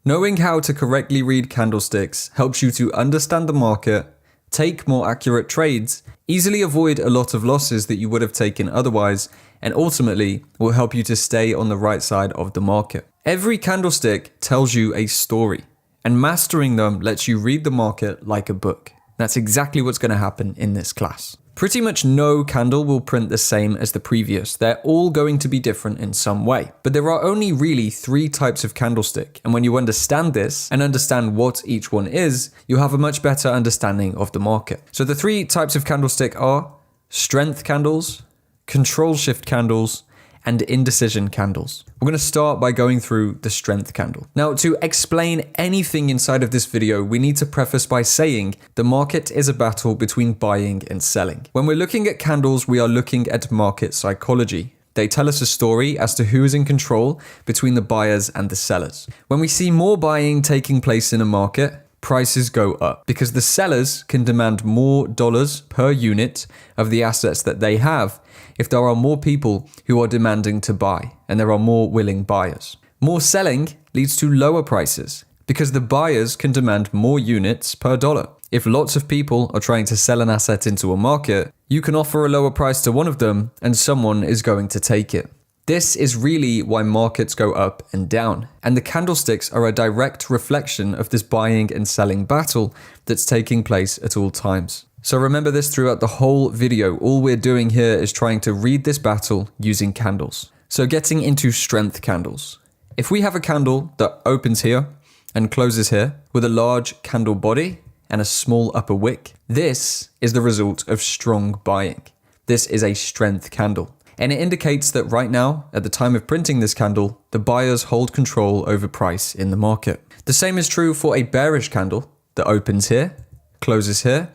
Knowing how to correctly read candlesticks helps you to understand the market, take more accurate trades, easily avoid a lot of losses that you would have taken otherwise, and ultimately will help you to stay on the right side of the market. Every candlestick tells you a story, and mastering them lets you read the market like a book. That's exactly what's going to happen in this class. Pretty much no candle will print the same as the previous. They're all going to be different in some way. But there are only really 3 types of candlestick. And when you understand this and understand what each one is, you'll have a much better understanding of the market. So the 3 types of candlestick are strength candles, control shift candles, and indecision candles. We're going to start by going through the strength candle. Now, to explain anything inside of this video, we need to preface by saying the market is a battle between buying and selling. When we're looking at candles, we are looking at market psychology. They tell us a story as to who is in control between the buyers and the sellers. When we see more buying taking place in a market, prices go up because the sellers can demand more dollars per unit of the assets that they have if there are more people who are demanding to buy and there are more willing buyers. More selling leads to lower prices because the buyers can demand more units per dollar. If lots of people are trying to sell an asset into a market, you can offer a lower price to one of them and someone is going to take it. This is really why markets go up and down, and the candlesticks are a direct reflection of this buying and selling battle that's taking place at all times. So remember this throughout the whole video. All we're doing here is trying to read this battle using candles. So getting into strength candles. If we have a candle that opens here and closes here with a large candle body and a small upper wick, this is the result of strong buying. This is a strength candle. And it indicates that right now, at the time of printing this candle, the buyers hold control over price in the market. The same is true for a bearish candle that opens here, closes here,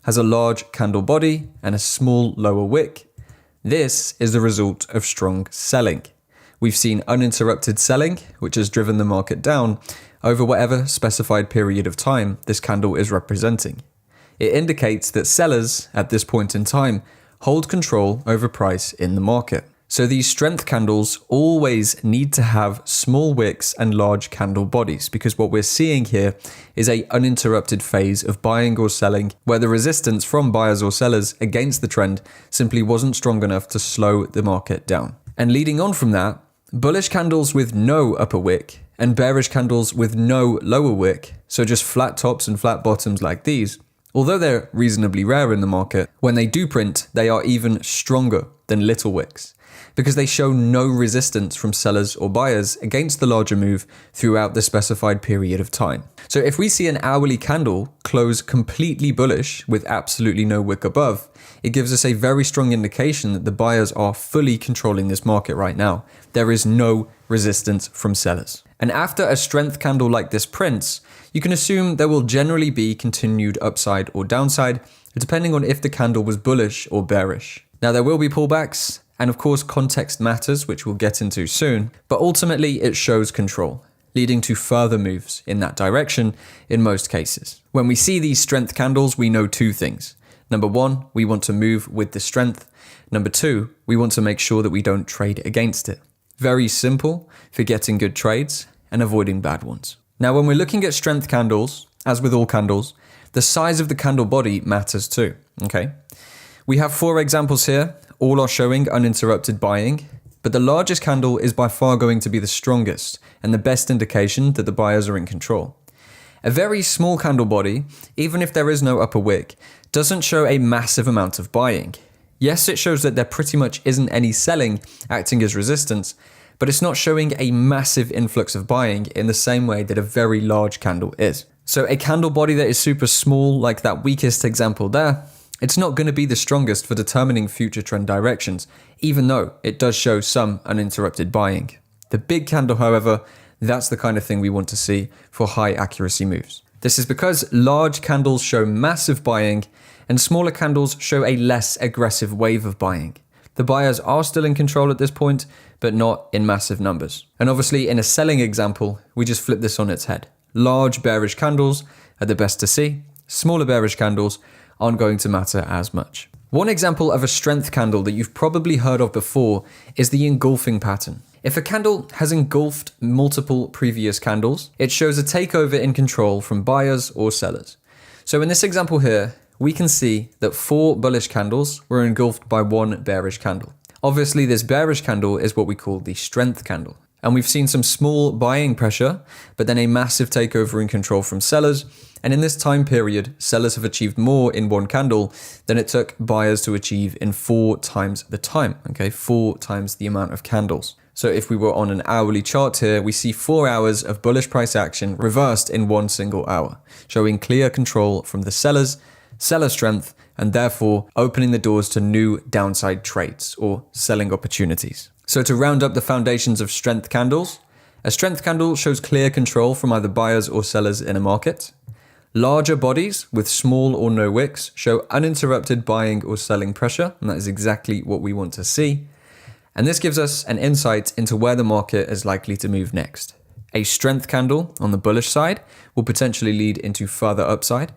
has a large candle body and a small lower wick. This is the result of strong selling. We've seen uninterrupted selling, which has driven the market down over whatever specified period of time this candle is representing. It indicates that sellers, at this point in time, hold control over price in the market. So these strength candles always need to have small wicks and large candle bodies, because what we're seeing here is an uninterrupted phase of buying or selling where the resistance from buyers or sellers against the trend simply wasn't strong enough to slow the market down. And leading on from that, bullish candles with no upper wick and bearish candles with no lower wick, so just flat tops and flat bottoms like these, although they're reasonably rare in the market, when they do print, they are even stronger than little wicks because they show no resistance from sellers or buyers against the larger move throughout the specified period of time. So if we see an hourly candle close completely bullish with absolutely no wick above, it gives us a very strong indication that the buyers are fully controlling this market right now. There is no resistance from sellers. And after a strength candle like this prints, you can assume there will generally be continued upside or downside, depending on if the candle was bullish or bearish. Now, there will be pullbacks, and of course context matters, which we'll get into soon, but ultimately it shows control, leading to further moves in that direction in most cases. When we see these strength candles, we know 2 things. Number 1, we want to move with the strength. Number 2, we want to make sure that we don't trade against it. Very simple for getting good trades and avoiding bad ones. Now, when we're looking at strength candles, as with all candles, the size of the candle body matters too, okay? We have 4 examples here. All are showing uninterrupted buying, but the largest candle is by far going to be the strongest and the best indication that the buyers are in control. A very small candle body, even if there is no upper wick, doesn't show a massive amount of buying. Yes, it shows that there pretty much isn't any selling acting as resistance, but it's not showing a massive influx of buying in the same way that a very large candle is. So a candle body that is super small, like that weakest example there, it's not going to be the strongest for determining future trend directions, even though it does show some uninterrupted buying. The big candle, however, that's the kind of thing we want to see for high accuracy moves. This is because large candles show massive buying and smaller candles show a less aggressive wave of buying. The buyers are still in control at this point, but not in massive numbers. And obviously in a selling example, we just flip this on its head. Large bearish candles are the best to see. Smaller bearish candles aren't going to matter as much. One example of a strength candle that you've probably heard of before is the engulfing pattern. If a candle has engulfed multiple previous candles, it shows a takeover in control from buyers or sellers. So in this example here, we can see that 4 bullish candles were engulfed by 1 bearish candle. Obviously, this bearish candle is what we call the strength candle. And we've seen some small buying pressure, but then a massive takeover in control from sellers. And in this time period, sellers have achieved more in 1 candle than it took buyers to achieve in 4 times the time, okay? 4 times the amount of candles. So if we were on an hourly chart here, we see 4 hours of bullish price action reversed in 1 single hour, showing clear control from the sellers, seller strength, and therefore opening the doors to new downside trades or selling opportunities. So to round up the foundations of strength candles, a strength candle shows clear control from either buyers or sellers in a market. Larger bodies with small or no wicks show uninterrupted buying or selling pressure, and that is exactly what we want to see. And this gives us an insight into where the market is likely to move next. A strength candle on the bullish side will potentially lead into further upside,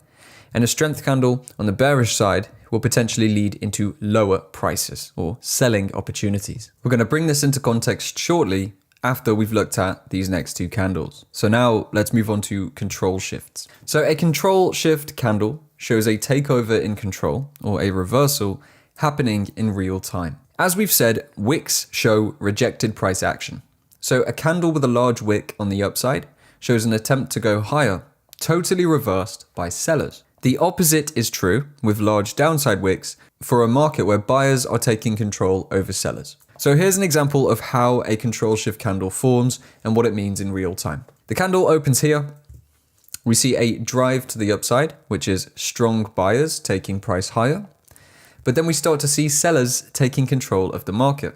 and a strength candle on the bearish side will potentially lead into lower prices or selling opportunities. We're going to bring this into context shortly after we've looked at these next 2 candles. So now let's move on to control shifts. So a control shift candle shows a takeover in control or a reversal happening in real time. As we've said, wicks show rejected price action. So a candle with a large wick on the upside shows an attempt to go higher, totally reversed by sellers. The opposite is true with large downside wicks for a market where buyers are taking control over sellers. So here's an example of how a control shift candle forms and what it means in real time. The candle opens here. We see a drive to the upside, which is strong buyers taking price higher. But then we start to see sellers taking control of the market.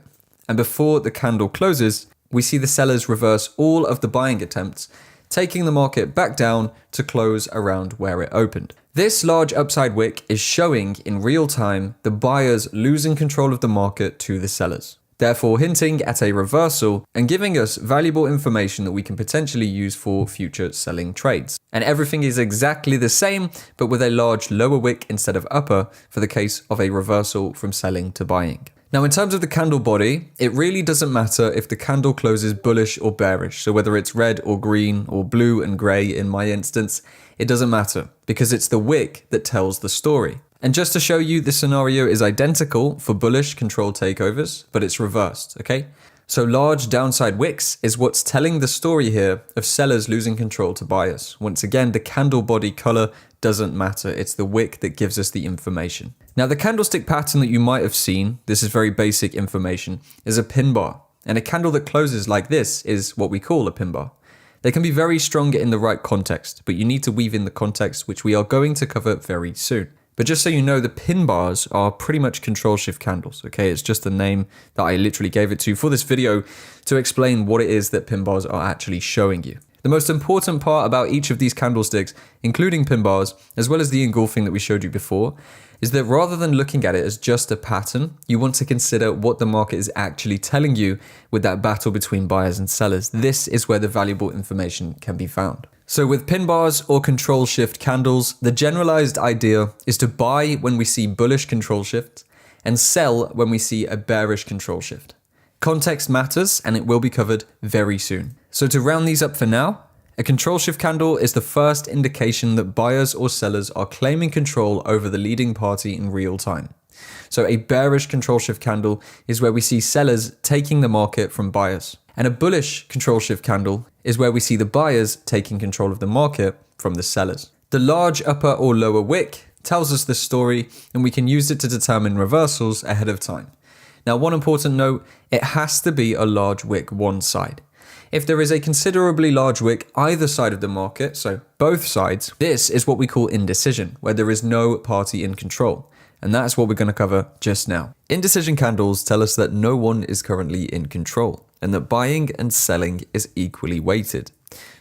And before the candle closes, we see the sellers reverse all of the buying attempts, taking the market back down to close around where it opened. This large upside wick is showing in real time the buyers losing control of the market to the sellers, therefore hinting at a reversal and giving us valuable information that we can potentially use for future selling trades. And everything is exactly the same, but with a large lower wick instead of upper for the case of a reversal from selling to buying. Now, in terms of the candle body, it really doesn't matter if the candle closes bullish or bearish. So whether it's red or green or blue and gray in my instance, it doesn't matter because it's the wick that tells the story. And just to show you, the scenario is identical for bullish control takeovers, but it's reversed, okay? So large downside wicks is what's telling the story here of sellers losing control to buyers. Once again, the candle body color doesn't matter. It's the wick that gives us the information. Now, the candlestick pattern that you might have seen, this is very basic information, is a pin bar. And a candle that closes like this is what we call a pin bar. They can be very strong in the right context, but you need to weave in the context, which we are going to cover very soon. But just so you know, the pin bars are pretty much control shift candles, okay? It's just the name that I literally gave it to for this video to explain what it is that pin bars are actually showing you. The most important part about each of these candlesticks, including pin bars, as well as the engulfing that we showed you before, is that rather than looking at it as just a pattern, you want to consider what the market is actually telling you with that battle between buyers and sellers. This is where the valuable information can be found. So with pin bars or control shift candles, the generalized idea is to buy when we see bullish control shift and sell when we see a bearish control shift. Context matters and it will be covered very soon. So to round these up for now, a control shift candle is the first indication that buyers or sellers are claiming control over the leading party in real time. So a bearish control shift candle is where we see sellers taking the market from buyers. And a bullish control shift candle is where we see the buyers taking control of the market from the sellers. The large upper or lower wick tells us this story, and we can use it to determine reversals ahead of time. Now, one important note, it has to be a large wick one side. If there is a considerably large wick either side of the market, so both sides, this is what we call indecision, where there is no party in control. And that's what we're going to cover just now. Indecision candles tell us that no one is currently in control and that buying and selling is equally weighted.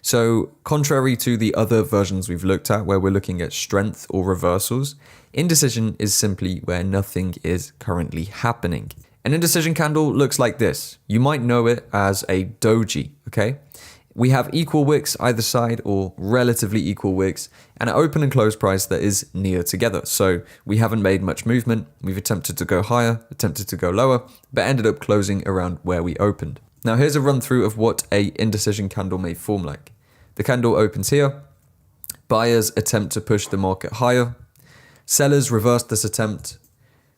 So contrary to the other versions we've looked at where we're looking at strength or reversals, indecision is simply where nothing is currently happening. An indecision candle looks like this. You might know it as a doji, okay? We have equal wicks either side or relatively equal wicks and an open and close price that is near together. So we haven't made much movement. We've attempted to go higher, attempted to go lower, but ended up closing around where we opened. Now here's a run through of what a indecision candle may form like. The candle opens here. Buyers attempt to push the market higher. Sellers reverse this attempt.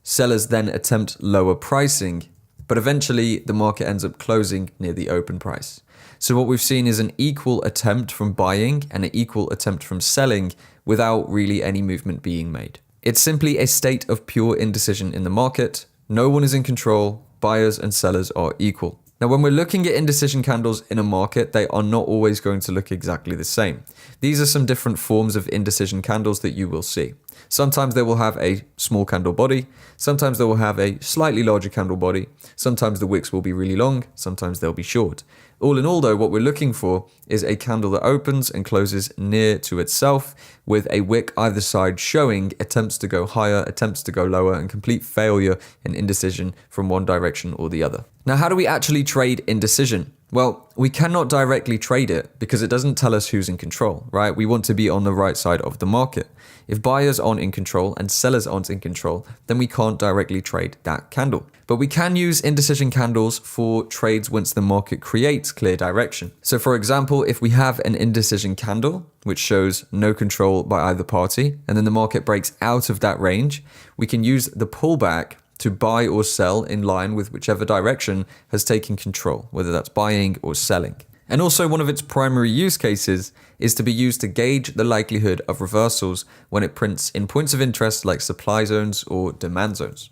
Sellers then attempt lower pricing, but eventually the market ends up closing near the open price. So what we've seen is an equal attempt from buying and an equal attempt from selling without really any movement being made. It's simply a state of pure indecision in the market. No one is in control. Buyers and sellers are equal. Now, when we're looking at indecision candles in a market, they are not always going to look exactly the same. These are some different forms of indecision candles that you will see. Sometimes they will have a small candle body. Sometimes they will have a slightly larger candle body. Sometimes the wicks will be really long. Sometimes they'll be short. All in all, though, what we're looking for is a candle that opens and closes near to itself with a wick either side showing attempts to go higher, attempts to go lower, and complete failure in indecision from one direction or the other. Now, how do we actually trade indecision? Well, we cannot directly trade it because it doesn't tell us who's in control, right? We want to be on the right side of the market. If buyers aren't in control and sellers aren't in control, then we can't directly trade that candle. But we can use indecision candles for trades once the market creates clear direction. So for example, if we have an indecision candle, which shows no control by either party, and then the market breaks out of that range, we can use the pullback to buy or sell in line with whichever direction has taken control, whether that's buying or selling. And also one of its primary use cases is to be used to gauge the likelihood of reversals when it prints in points of interest like supply zones or demand zones.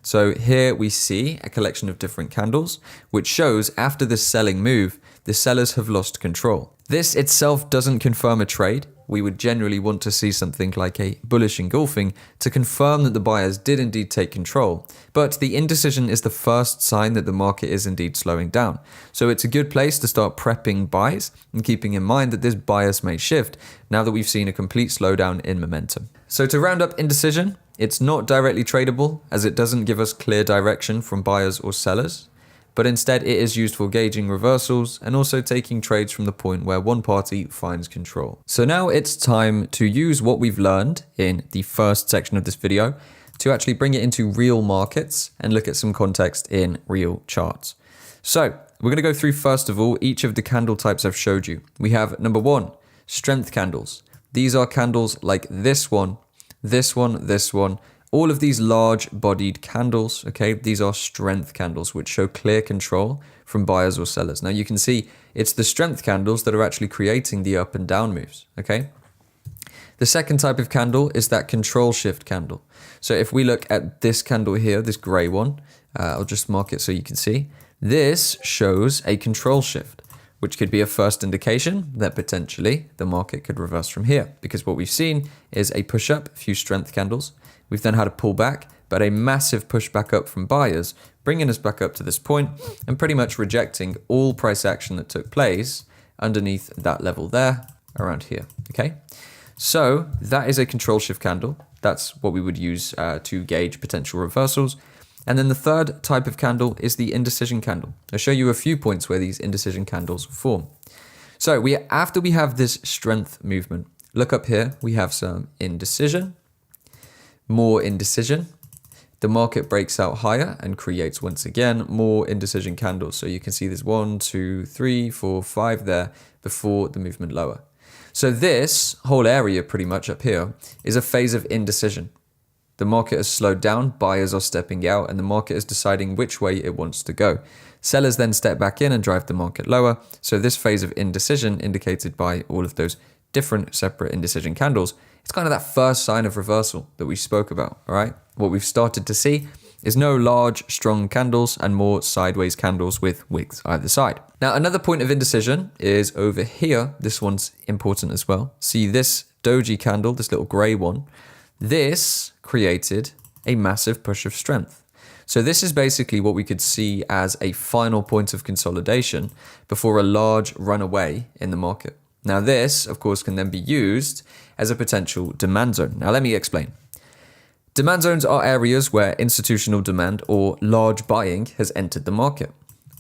So here we see a collection of different candles, which shows after this selling move, the sellers have lost control. This itself doesn't confirm a trade. We would generally want to see something like a bullish engulfing to confirm that the buyers did indeed take control. But the indecision is the first sign that the market is indeed slowing down. So it's a good place to start prepping buys and keeping in mind that this bias may shift now that we've seen a complete slowdown in momentum. So to round up indecision, it's not directly tradable as it doesn't give us clear direction from buyers or sellers, but instead it is used for gauging reversals and also taking trades from the point where one party finds control. So now it's time to use what we've learned in the first section of this video to actually bring it into real markets and look at some context in real charts. So we're going to go through first of all each of the candle types I've showed you. We have number one, strength candles. These are candles like this one, this one, this one. All of these large bodied candles, okay, these are strength candles, which show clear control from buyers or sellers. Now you can see it's the strength candles that are actually creating the up and down moves, okay? The second type of candle is that control shift candle. So if we look at this candle here, this gray one, I'll just mark it so you can see. This shows a control shift, which could be a first indication that potentially the market could reverse from here, because what we've seen is a push up, a few strength candles. We've then had a pullback, but a massive push back up from buyers, bringing us back up to this point and pretty much rejecting all price action that took place underneath that level there, around here, okay? So that is a control shift candle. That's what we would use to gauge potential reversals. And then the third type of candle is the indecision candle. I'll show you a few points where these indecision candles form. So after we have this strength movement, look up here, we have some indecision, more indecision. The market breaks out higher and creates once again more indecision candles. So you can see there's 1, 2, 3, 4, 5 there before the movement lower. So this whole area pretty much up here is a phase of indecision. The market has slowed down, buyers are stepping out, and the market is deciding which way it wants to go. Sellers then step back in and drive the market lower. So this phase of indecision, indicated by all of those different separate indecision candles, it's kind of that first sign of reversal that we spoke about, all right? What we've started to see is no large, strong candles and more sideways candles with wicks either side. Now, another point of indecision is over here. This one's important as well. See this doji candle, this little gray one, this created a massive push of strength. So this is basically what we could see as a final point of consolidation before a large runaway in the market. Now this, of course, can then be used as a potential demand zone. Now let me explain. Demand zones are areas where institutional demand or large buying has entered the market.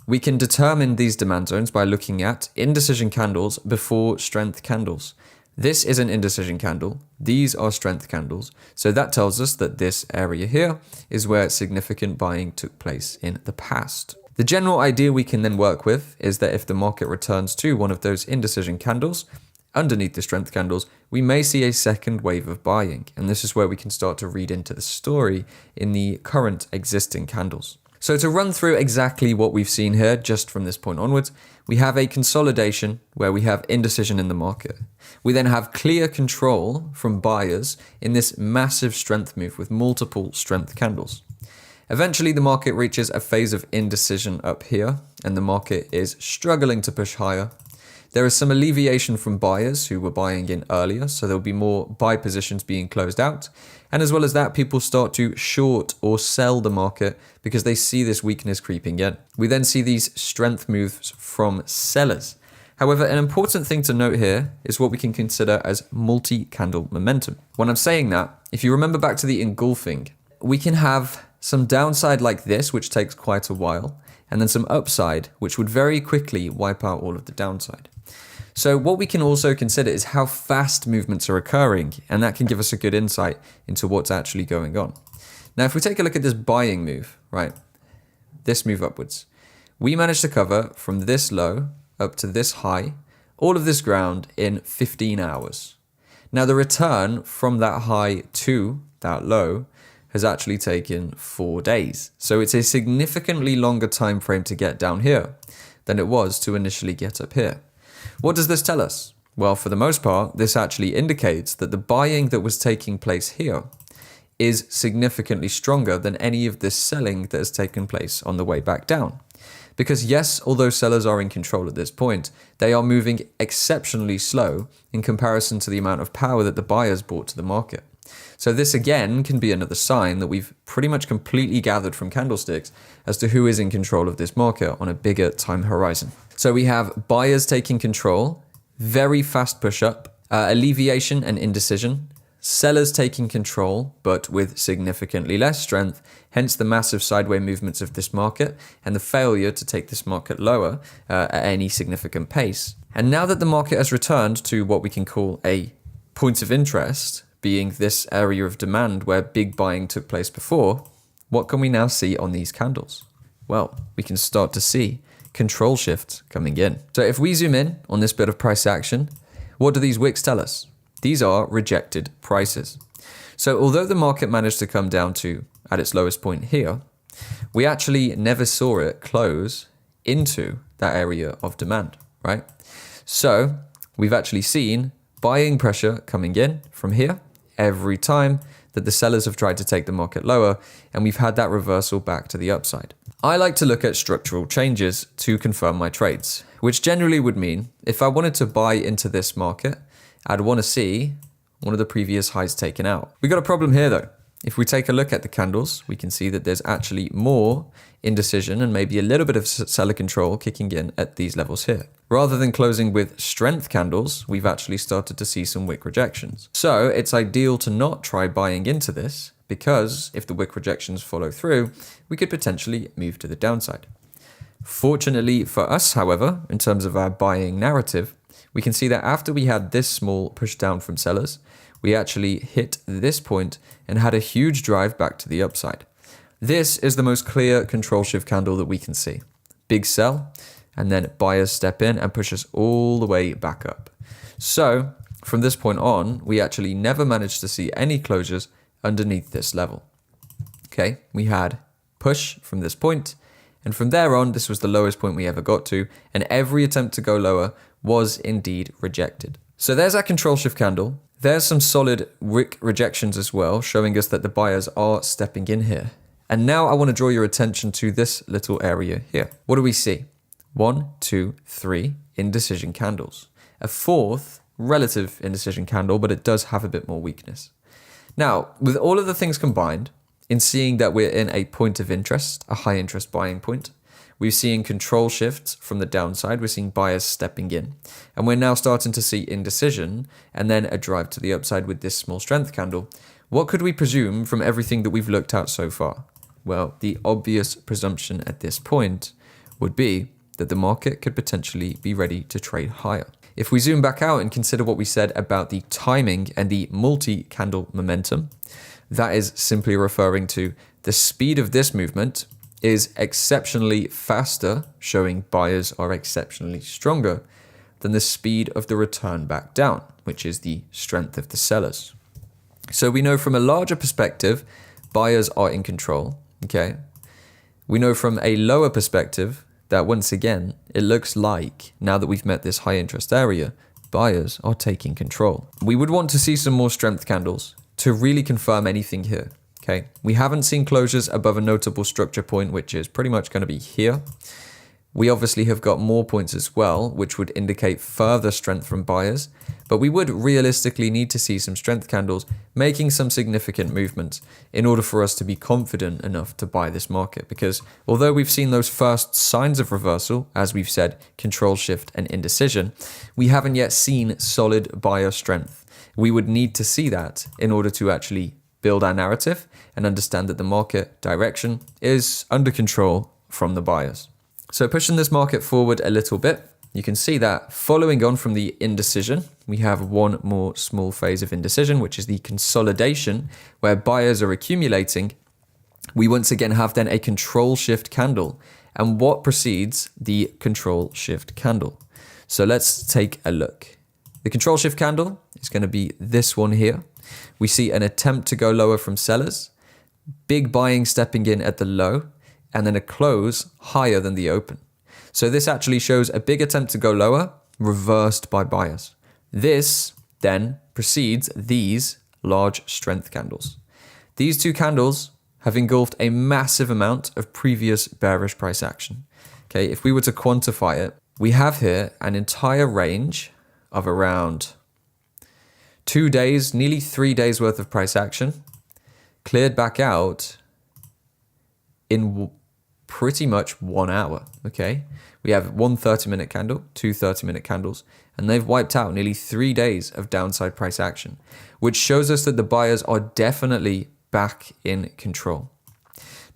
We can determine these demand zones by looking at indecision candles before strength candles. This is an indecision candle. These are strength candles. So that tells us that this area here is where significant buying took place in the past. The general idea we can then work with is that if the market returns to one of those indecision candles underneath the strength candles, we may see a second wave of buying. And this is where we can start to read into the story in the current existing candles. So to run through exactly what we've seen here, just from this point onwards, we have a consolidation where we have indecision in the market. We then have clear control from buyers in this massive strength move with multiple strength candles. Eventually, the market reaches a phase of indecision up here, and the market is struggling to push higher. There is some alleviation from buyers who were buying in earlier, so there'll be more buy positions being closed out. And as well as that, people start to short or sell the market because they see this weakness creeping in. We then see these strength moves from sellers. However, an important thing to note here is what we can consider as multi-candle momentum. When I'm saying that, if you remember back to the engulfing, we can have some downside like this, which takes quite a while, and then some upside, which would very quickly wipe out all of the downside. So what we can also consider is how fast movements are occurring, and that can give us a good insight into what's actually going on. Now, if we take a look at this buying move, right, this move upwards, we managed to cover from this low up to this high, all of this ground in 15 hours. Now, the return from that high to that low has actually taken 4 days. So it's a significantly longer time frame to get down here than it was to initially get up here. What does this tell us? Well, for the most part, this actually indicates that the buying that was taking place here is significantly stronger than any of this selling that has taken place on the way back down. Because yes, although sellers are in control at this point, they are moving exceptionally slow in comparison to the amount of power that the buyers brought to the market. So this again can be another sign that we've pretty much completely gathered from candlesticks as to who is in control of this market on a bigger time horizon. So we have buyers taking control, very fast push up, alleviation and indecision, sellers taking control but with significantly less strength, hence the massive sideways movements of this market and the failure to take this market lower at any significant pace. And now that the market has returned to what we can call a point of interest, being this area of demand where big buying took place before, what can we now see on these candles? Well, we can start to see control shifts coming in. So if we zoom in on this bit of price action, what do these wicks tell us? These are rejected prices. So although the market managed to come down to at its lowest point here, we actually never saw it close into that area of demand, right? So we've actually seen buying pressure coming in from here every time that the sellers have tried to take the market lower, and we've had that reversal back to the upside. I like to look at structural changes to confirm my trades, which generally would mean if I wanted to buy into this market, I'd want to see one of the previous highs taken out. We got a problem here though. If we take a look at the candles, we can see that there's actually more indecision and maybe a little bit of seller control kicking in at these levels here. Rather than closing with strength candles, we've actually started to see some wick rejections. So it's ideal to not try buying into this because if the wick rejections follow through, we could potentially move to the downside. Fortunately for us, however, in terms of our buying narrative, we can see that after we had this small push down from sellers, we actually hit this point and had a huge drive back to the upside. This is the most clear control shift candle that we can see. Big sell, and then buyers step in and push us all the way back up. So from this point on, we actually never managed to see any closures underneath this level. Okay, we had push from this point, and from there on, this was the lowest point we ever got to, and every attempt to go lower was indeed rejected. So there's our control shift candle. There's some solid wick rejections as well, showing us that the buyers are stepping in here. And now I want to draw your attention to this little area here. What do we see? 1, 2, 3 indecision candles. A fourth relative indecision candle, but it does have a bit more weakness. Now, with all of the things combined, in seeing that we're in a point of interest, a high interest buying point, we're seeing control shifts from the downside, we're seeing buyers stepping in, and we're now starting to see indecision and then a drive to the upside with this small strength candle. What could we presume from everything that we've looked at so far? Well, the obvious presumption at this point would be that the market could potentially be ready to trade higher. If we zoom back out and consider what we said about the timing and the multi-candle momentum, that is simply referring to the speed of this movement is exceptionally faster, showing buyers are exceptionally stronger than the speed of the return back down, which is the strength of the sellers. So we know from a larger perspective, buyers are in control, okay? We know from a lower perspective that once again, it looks like now that we've met this high interest area, buyers are taking control. We would want to see some more strength candles to really confirm anything here, okay? We haven't seen closures above a notable structure point, which is pretty much going to be here. We obviously have got more points as well, which would indicate further strength from buyers, but we would realistically need to see some strength candles making some significant movements in order for us to be confident enough to buy this market. Because although we've seen those first signs of reversal, as we've said, control shift and indecision, we haven't yet seen solid buyer strength. We would need to see that in order to actually build our narrative and understand that the market direction is under control from the buyers. So pushing this market forward a little bit, you can see that following on from the indecision, we have one more small phase of indecision, which is the consolidation, where buyers are accumulating. We once again have then a control shift candle. And what precedes the control shift candle? So let's take a look. The control shift candle is going to be this one here. We see an attempt to go lower from sellers, big buying stepping in at the low, and then a close higher than the open. So this actually shows a big attempt to go lower, reversed by buyers. This then precedes these large strength candles. These two candles have engulfed a massive amount of previous bearish price action. Okay, if we were to quantify it, we have here an entire range of around 2 days, nearly 3 days worth of price action, cleared back out in pretty much 1 hour, okay? We have one 30-minute candle, two 30-minute candles, and they've wiped out nearly 3 days of downside price action, which shows us that the buyers are definitely back in control.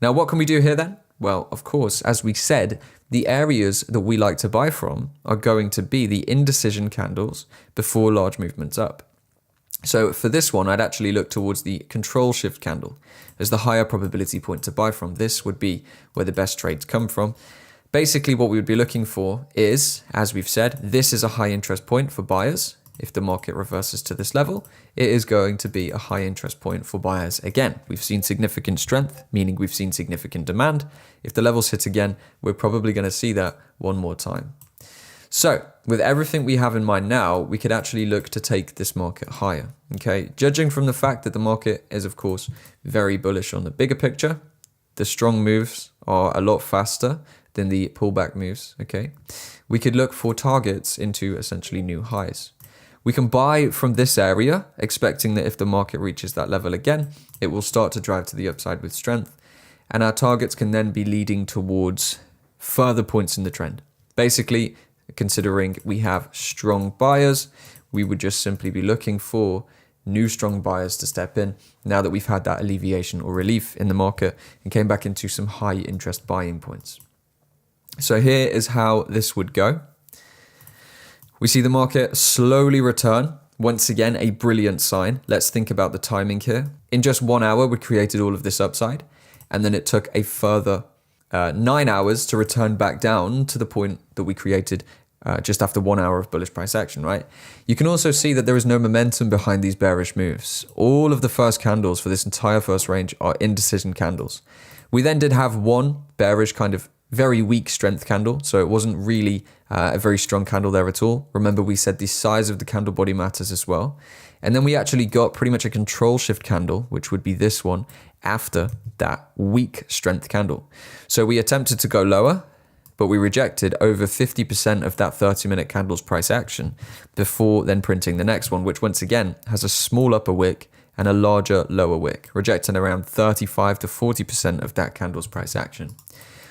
Now, what can we do here then? Well, of course, as we said, the areas that we like to buy from are going to be the indecision candles before large movements up. So for this one, I'd actually look towards the control shift candle as the higher probability point to buy from. This would be where the best trades come from. Basically, what we would be looking for is, as we've said, this is a high interest point for buyers. If the market reverses to this level, it is going to be a high interest point for buyers again. We've seen significant strength, meaning we've seen significant demand. If the levels hit again, we're probably going to see that one more time. So with everything we have in mind now, we could actually look to take this market higher, okay? Judging from the fact that the market is, of course, very bullish on the bigger picture, the strong moves are a lot faster than the pullback moves, okay? We could look for targets into essentially new highs. We can buy from this area, expecting that if the market reaches that level again, it will start to drive to the upside with strength. And our targets can then be leading towards further points in the trend. Basically, considering we have strong buyers, we would just simply be looking for new strong buyers to step in now that we've had that alleviation or relief in the market and came back into some high interest buying points. So here is how this would go. We see the market slowly return. Once again, a brilliant sign. Let's think about the timing here. In just 1 hour, we created all of this upside, and then it took a further 9 hours to return back down to the point that we created just after 1 hour of bullish price action, right? You can also see that there is no momentum behind these bearish moves. All of the first candles for this entire first range are indecision candles. We then did have one bearish kind of very weak strength candle, so it wasn't really a very strong candle there at all. Remember, we said the size of the candle body matters as well. And then we actually got pretty much a control shift candle, which would be this one, after that weak strength candle. So we attempted to go lower, but we rejected over 50% of that 30-minute candle's price action before then printing the next one, which once again has a small upper wick and a larger lower wick, rejecting around 35 to 40% of that candle's price action.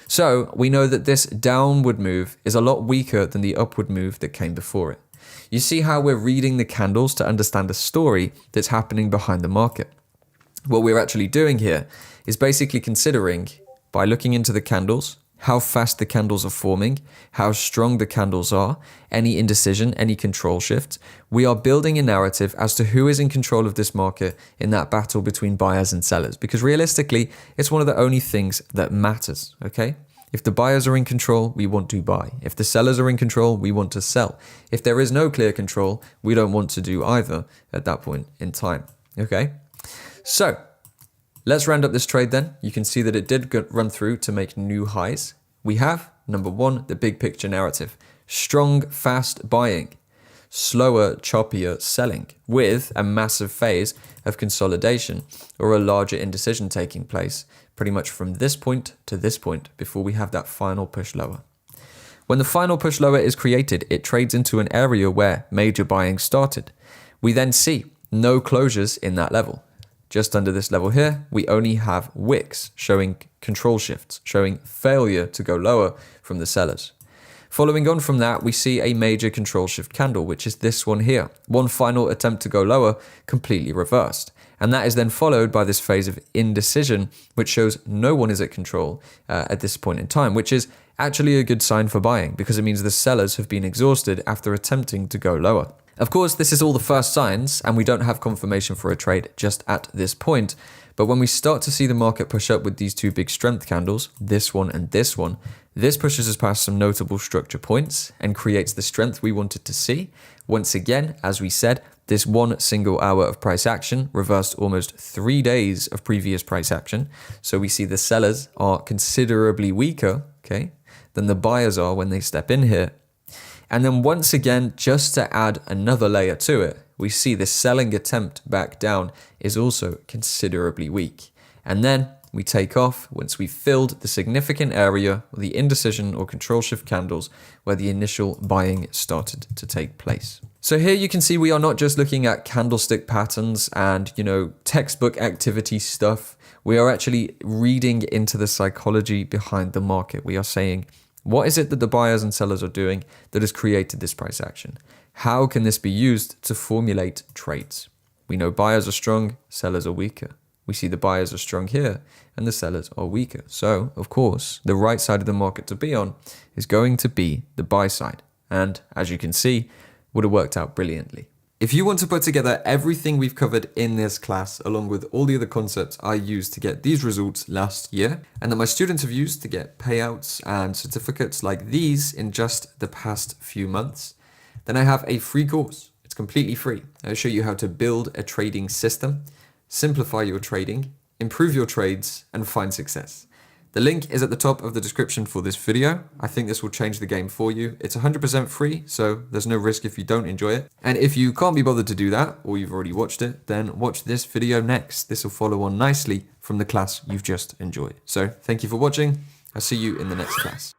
So we know that this downward move is a lot weaker than the upward move that came before it. You see how we're reading the candles to understand a story that's happening behind the market. What we're actually doing here is basically considering, by looking into the candles, how fast the candles are forming, how strong the candles are, any indecision, any control shift. We are building a narrative as to who is in control of this market in that battle between buyers and sellers, because realistically, it's one of the only things that matters, okay? If the buyers are in control, we want to buy. If the sellers are in control, we want to sell. If there is no clear control, we don't want to do either at that point in time, okay? So, let's round up this trade then. You can see that it did run through to make new highs. We have, number one, the big picture narrative. Strong, fast buying. Slower, choppier selling, with a massive phase of consolidation or a larger indecision taking place, pretty much from this point to this point before we have that final push lower. When the final push lower is created, it trades into an area where major buying started. We then see no closures in that level. Just under this level here, we only have wicks showing control shifts, showing failure to go lower from the sellers. Following on from that, we see a major control shift candle, which is this one here. One final attempt to go lower, completely reversed. And that is then followed by this phase of indecision, which shows no one is at control at this point in time, which is actually a good sign for buying because it means the sellers have been exhausted after attempting to go lower. Of course, this is all the first signs, and we don't have confirmation for a trade just at this point. But when we start to see the market push up with these two big strength candles, this one and this one, this pushes us past some notable structure points and creates the strength we wanted to see. Once again, as we said, this one single hour of price action reversed almost 3 days of previous price action. So we see the sellers are considerably weaker, okay, than the buyers are when they step in here. And then once again, just to add another layer to it, we see the selling attempt back down is also considerably weak. And then we take off once we've filled the significant area, the indecision or control shift candles where the initial buying started to take place. So here you can see we are not just looking at candlestick patterns and, textbook activity stuff. We are actually reading into the psychology behind the market. We are saying, what is it that the buyers and sellers are doing that has created this price action? How can this be used to formulate trades? We know buyers are strong, sellers are weaker. We see the buyers are strong here and the sellers are weaker. So, of course, the right side of the market to be on is going to be the buy side. And as you can see, would have worked out brilliantly. If you want to put together everything we've covered in this class, along with all the other concepts I used to get these results last year, and that my students have used to get payouts and certificates like these in just the past few months, then I have a free course. It's completely free. I'll show you how to build a trading system, simplify your trading, improve your trades, and find success. The link is at the top of the description for this video. I think this will change the game for you. It's 100% free, so there's no risk if you don't enjoy it. And if you can't be bothered to do that, or you've already watched it, then watch this video next. This will follow on nicely from the class you've just enjoyed. So thank you for watching. I'll see you in the next class.